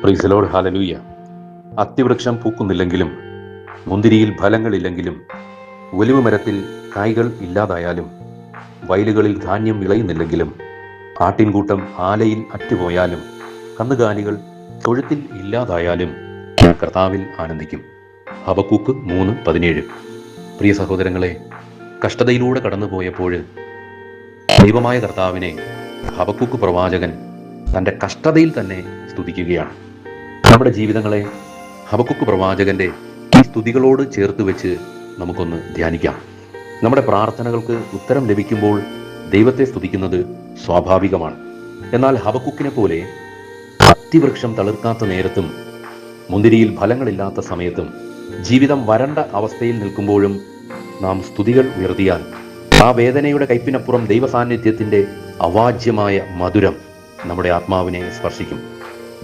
Price the lord, hallelujah. അത്തിവൃക്ഷം പൂക്കുന്നില്ലെങ്കിലും മുന്തിരിയിൽ ഫലങ്ങളില്ലെങ്കിലും ഒലിവ് മരത്തിൽ കായ്കൾ ഇല്ലാതായാലും വയലുകളിൽ ധാന്യം വിളയുന്നില്ലെങ്കിലും ആട്ടിൻകൂട്ടം ആലയിൽ അറ്റുപോയാലും കന്നുകാലികൾ തൊഴുത്തിൽ ഇല്ലാതായാലും ഞാൻ കർത്താവിൽ ആനന്ദിക്കും. ഹബക്കൂക്ക് 3:17. പ്രിയ സഹോദരങ്ങളെ, കഷ്ടതയിലൂടെ കടന്നുപോയപ്പോൾ ദൈവമായ കർത്താവിനെ ഹബക്കൂക്ക് പ്രവാചകൻ തൻ്റെ കഷ്ടതയിൽ തന്നെ സ്തുതിക്കുകയാണ്. നമ്മുടെ ജീവിതങ്ങളെ ഹബക്കൂക്ക് പ്രവാചകന്റെ ഈ സ്തുതികളോട് ചേർത്ത് വെച്ച് നമുക്കൊന്ന് ധ്യാനിക്കാം. നമ്മുടെ പ്രാർത്ഥനകൾക്ക് ഉത്തരം ലഭിക്കുമ്പോൾ ദൈവത്തെ സ്തുതിക്കുന്നത് സ്വാഭാവികമാണ്. എന്നാൽ ഹബക്കൂക്കിനെ പോലെ അത്തിവൃക്ഷം തളിർക്കാത്ത നേരത്തും മുന്തിരിയിൽ ഫലങ്ങളില്ലാത്ത സമയത്തും ജീവിതം വരണ്ട അവസ്ഥയിൽ നിൽക്കുമ്പോഴും നാം സ്തുതികൾ ഉയർത്തിയാൽ ആ വേദനയുടെ കയ്പിനപ്പുറം ദൈവസാന്നിധ്യത്തിൻ്റെ അവാച്യമായ മധുരം നമ്മുടെ ആത്മാവിനെ സ്പർശിക്കും.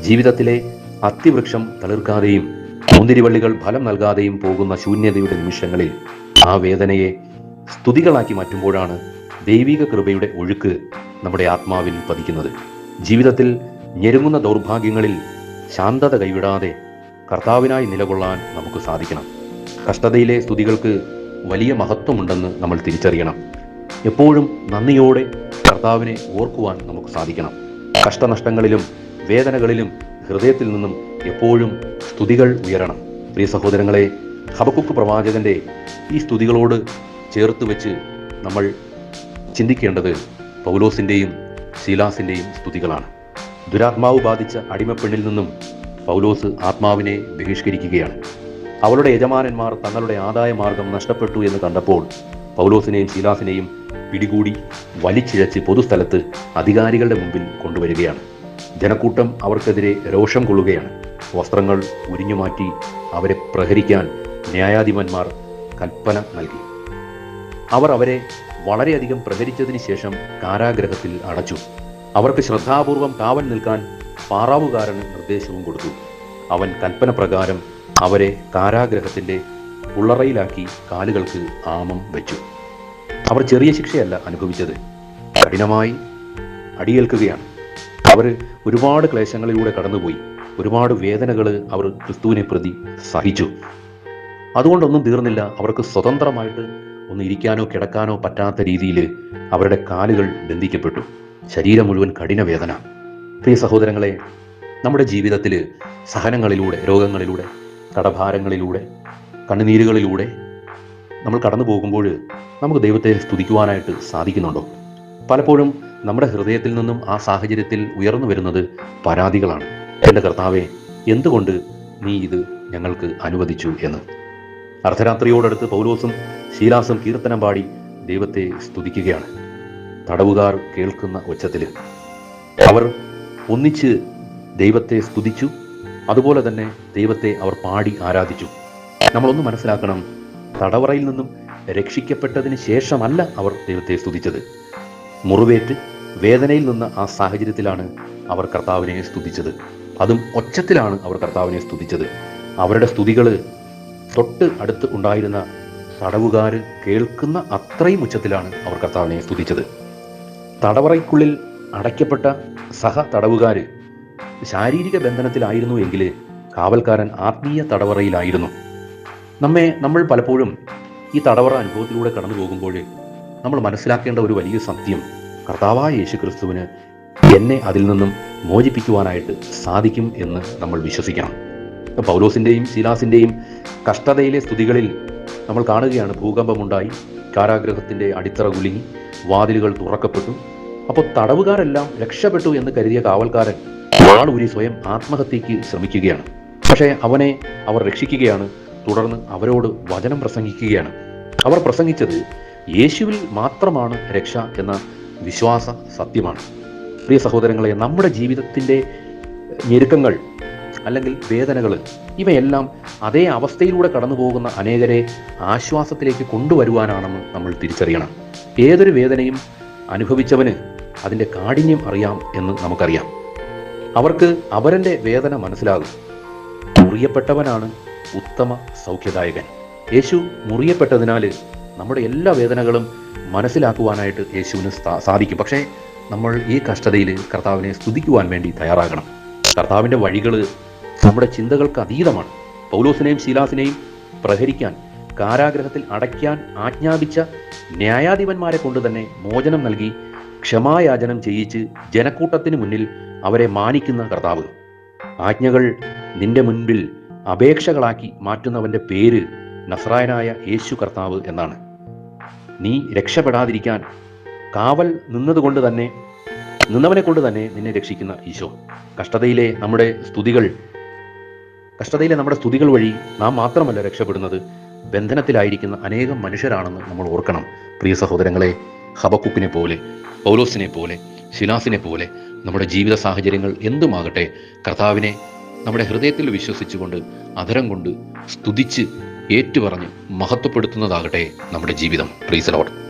ജീവിതത്തിലെ അത്തിവൃക്ഷം തളിർക്കാതെയും മുന്തിരിവള്ളികൾ ഫലം നൽകാതെയും പോകുന്ന ശൂന്യതയുടെ നിമിഷങ്ങളിൽ ആ വേദനയെ സ്തുതികളാക്കി മാറ്റുമ്പോഴാണ് ദൈവിക കൃപയുടെ ഒഴുക്ക് നമ്മുടെ ആത്മാവിൽ പതിക്കുന്നത്. ജീവിതത്തിൽ ഞെരുങ്ങുന്ന ദൗർഭാഗ്യങ്ങളിൽ ശാന്തത കൈവിടാതെ കർത്താവിനായി നിലകൊള്ളാൻ നമുക്ക് സാധിക്കണം. കഷ്ടതയിലെ സ്തുതികൾക്ക് വലിയ മഹത്വമുണ്ടെന്ന് നമ്മൾ തിരിച്ചറിയണം. എപ്പോഴും നന്ദിയോടെ കർത്താവിനെ ഓർക്കുവാൻ നമുക്ക് സാധിക്കണം. കഷ്ടനഷ്ടങ്ങളിലും വേദനകളിലും ഹൃദയത്തിൽ നിന്നും എപ്പോഴും സ്തുതികൾ ഉയരണം. പ്രിയ സഹോദരങ്ങളെ, ഹബക്കൂക്ക് പ്രവാചകന്റെ ഈ സ്തുതികളോട് ചേർത്ത് വെച്ച് നമ്മൾ ചിന്തിക്കേണ്ടത് പൗലോസിൻ്റെയും ശീലാസിൻ്റെയും സ്തുതികളാണ്. ദുരാത്മാവ് ബാധിച്ച അടിമപ്പെണ്ണിൽ നിന്നും പൗലോസ് ആത്മാവിനെ ബഹിഷ്കരിക്കുകയാണ്. അവളുടെ യജമാനന്മാർ തങ്ങളുടെ ആദായ മാർഗം നഷ്ടപ്പെട്ടു എന്ന് കണ്ടപ്പോൾ പൗലോസിനെയും ശീലാസിനെയും പിടികൂടി വലിച്ചിഴച്ച് പൊതുസ്ഥലത്ത് അധികാരികളുടെ മുമ്പിൽ കൊണ്ടുവരികയാണ്. ജനക്കൂട്ടം അവർക്കെതിരെ രോഷം കൊള്ളുകയാണ്. വസ്ത്രങ്ങൾ ഉരിഞ്ഞുമാറ്റി അവരെ പ്രഹരിക്കാൻ ന്യായാധിപന്മാർ കൽപ്പന നൽകി. അവർ അവരെ വളരെയധികം പ്രഹരിച്ചതിന് ശേഷം കാരാഗ്രഹത്തിൽ അടച്ചു. അവർക്ക് ശ്രദ്ധാപൂർവം കാവൽ നിൽക്കാൻ പാറാവുകാരന് നിർദ്ദേശവും കൊടുത്തു. അവൻ കൽപ്പന പ്രകാരം അവരെ കാരാഗ്രഹത്തിൻ്റെ ഉള്ളറയിലാക്കി കാലുകൾക്ക് ആമം വെച്ചു. അവർ ചെറിയ ശിക്ഷയല്ല അനുഭവിച്ചത്, കഠിനമായി അടിയേൽക്കുകയാണ്. അവർ ഒരുപാട് ക്ലേശങ്ങളിലൂടെ കടന്നുപോയി. ഒരുപാട് വേദനകൾ അവർ ക്രിസ്തുവിനെ പ്രതി സഹിച്ചു. അതുകൊണ്ടൊന്നും തീർന്നില്ല. അവർക്ക് സ്വതന്ത്രമായിട്ട് ഒന്ന് ഇരിക്കാനോ കിടക്കാനോ പറ്റാത്ത രീതിയിൽ അവരുടെ കാലുകൾ ബന്ധിക്കപ്പെട്ടു. ശരീരം മുഴുവൻ കഠിന വേദന. പ്രിയ സഹോദരങ്ങളെ, നമ്മുടെ ജീവിതത്തിൽ സഹനങ്ങളിലൂടെ, രോഗങ്ങളിലൂടെ, കടഭാരങ്ങളിലൂടെ, കണ്ണുനീരുകളിലൂടെ നമ്മൾ കടന്നു പോകുമ്പോൾ നമുക്ക് ദൈവത്തെ സ്തുതിക്കുവാനായിട്ട് സാധിക്കുന്നുണ്ടോ? പലപ്പോഴും നമ്മുടെ ഹൃദയത്തിൽ നിന്നും ആ സാഹചര്യത്തിൽ ഉയർന്നു വരുന്നത് പരാതികളാണ്. എൻ്റെ കർത്താവേ, എന്തുകൊണ്ട് നീ ഇത് ഞങ്ങൾക്ക് അനുവദിച്ചു എന്ന്. അർദ്ധരാത്രിയോടടുത്ത് പൗലോസും ശീലാസും കീർത്തനം പാടി ദൈവത്തെ സ്തുതിക്കുകയാണ്. തടവുകാർ കേൾക്കുന്ന ഒച്ചത്തിൽ അവർ ഒന്നിച്ച് ദൈവത്തെ സ്തുതിച്ചു. അതുപോലെ തന്നെ ദൈവത്തെ അവർ പാടി ആരാധിച്ചു. നമ്മളൊന്ന് മനസ്സിലാക്കണം, തടവറയിൽ നിന്നും രക്ഷിക്കപ്പെട്ടതിന് ശേഷമല്ല അവർ ദൈവത്തെ സ്തുതിച്ചത്. മുറിവേറ്റ് വേദനയിൽ നിന്ന് ആ സാഹചര്യത്തിലാണ് അവർ കർത്താവിനെ സ്തുതിച്ചത്. അതും ഒച്ചത്തിലാണ് അവർ കർത്താവിനെ സ്തുതിച്ചത്. അവരുടെ സ്തുതികൾ തൊട്ട് അടുത്ത് ഉണ്ടായിരുന്ന തടവുകാർ കേൾക്കുന്ന അത്രയും ഉച്ചത്തിലാണ് അവർ കർത്താവിനെ സ്തുതിച്ചത്. തടവറയ്ക്കുള്ളിൽ അടയ്ക്കപ്പെട്ട സഹ തടവുകാർ ശാരീരിക ബന്ധനത്തിലായിരുന്നു എങ്കിൽ കാവൽക്കാരൻ ആത്മീയ തടവറയിലായിരുന്നു. നമ്മൾ പലപ്പോഴും ഈ തടവറ അനുഭവത്തിലൂടെ കടന്നു പോകുമ്പോൾ നമ്മൾ മനസ്സിലാക്കേണ്ട ഒരു വലിയ സത്യം, കർത്താവായ യേശു ക്രിസ്തുവിന് എന്നെ അതിൽ നിന്നും മോചിപ്പിക്കുവാനായിട്ട് സാധിക്കും എന്ന് നമ്മൾ വിശ്വസിക്കണം. പൗലോസിൻ്റെയും ശീലാസിൻ്റെയും കഷ്ടതയിലെ സ്തുതികളിൽ നമ്മൾ കാണുകയാണ്, ഭൂകമ്പമുണ്ടായി, കാരാഗ്രഹത്തിൻ്റെ അടിത്തറ കുലുങ്ങി, വാതിലുകൾ തുറക്കപ്പെട്ടു. അപ്പോൾ തടവുകാരെല്ലാം രക്ഷപ്പെട്ടു എന്ന് കരുതിയ കാവൽക്കാരൻ വാളൂരി സ്വയം ആത്മഹത്യയ്ക്ക് ശ്രമിക്കുകയാണ്. പക്ഷേ അവനെ അവർ രക്ഷിക്കുകയാണ്. തുടർന്ന് അവരോട് വചനം പ്രസംഗിക്കുകയാണ്. അവർ പ്രസംഗിച്ചത് യേശുവിൽ മാത്രമാണ് രക്ഷ എന്ന വിശ്വാസ സത്യമാണ്. പ്രിയ സഹോദരങ്ങളെ, നമ്മുടെ ജീവിതത്തിൻ്റെ ഞെരുക്കങ്ങൾ അല്ലെങ്കിൽ വേദനകൾ, ഇവയെല്ലാം അതേ അവസ്ഥയിലൂടെ കടന്നു പോകുന്ന അനേകരെ ആശ്വാസത്തിലേക്ക് കൊണ്ടുവരുവാനാണെന്ന് നമ്മൾ തിരിച്ചറിയണം. ഏതൊരു വേദനയും അനുഭവിച്ചവന് അതിൻ്റെ കാഠിന്യം അറിയാം എന്ന് നമുക്കറിയാം. അവർക്ക് അവരൻ്റെ വേദന മനസ്സിലാകും. മുറിയപ്പെട്ടവനാണ് ഉത്തമ സൗഖ്യദായകൻ. യേശു മുറിയപ്പെട്ടതിനാൽ നമ്മുടെ എല്ലാ വേദനകളും മനസ്സിലാക്കുവാനായിട്ട് യേശുവിന് സാധിക്കും. പക്ഷേ നമ്മൾ ഈ കഷ്ടതയിൽ കർത്താവിനെ സ്തുതിക്കുവാൻ വേണ്ടി തയ്യാറാകണം. കർത്താവിൻ്റെ വഴികൾ നമ്മുടെ ചിന്തകൾക്ക് അതീതമാണ്. പൗലോസിനെയും ശീലാസിനെയും പ്രഹരിക്കാൻ, കാരാഗ്രഹത്തിൽ അടയ്ക്കാൻ ആജ്ഞാപിച്ച ന്യായാധിപന്മാരെ കൊണ്ട് തന്നെ മോചനം നൽകി ക്ഷമായാചനം ചെയ്യിച്ച് ജനക്കൂട്ടത്തിന് മുന്നിൽ അവരെ മാനിക്കുന്ന കർത്താവ്. ആജ്ഞകൾ നിന്റെ മുൻപിൽ അപേക്ഷകളാക്കി മാറ്റുന്നവൻ്റെ പേര് നസ്രായനായ യേശു കർത്താവ് എന്നാണ്. നീ രക്ഷപ്പെടാതിരിക്കാൻ കാവൽ നിന്നവനെ കൊണ്ട് തന്നെ നിന്നെ രക്ഷിക്കുന്ന ഈശോ. കഷ്ടതയിലെ നമ്മുടെ സ്തുതികൾ വഴി നാം മാത്രമല്ല രക്ഷപ്പെടുന്നത്, ബന്ധനത്തിലായിരിക്കുന്ന അനേകം മനുഷ്യരാണെന്ന് നമ്മൾ ഓർക്കണം. പ്രിയ സഹോദരങ്ങളെ, ഹബക്കുക്കിനെ പോലെ, പൗലോസിനെ പോലെ, ശിലാസിനെ പോലെ നമ്മുടെ ജീവിത സാഹചര്യങ്ങൾ എന്തുമാകട്ടെ, കർത്താവിനെ നമ്മുടെ ഹൃദയത്തിൽ വിശ്വസിച്ചുകൊണ്ട് അധരം കൊണ്ട് സ്തുതിച്ച് ഏറ്റുപറഞ്ഞ് മഹത്വപ്പെടുത്തുന്നതാകട്ടെ നമ്മുടെ ജീവിതം. Price the Lord.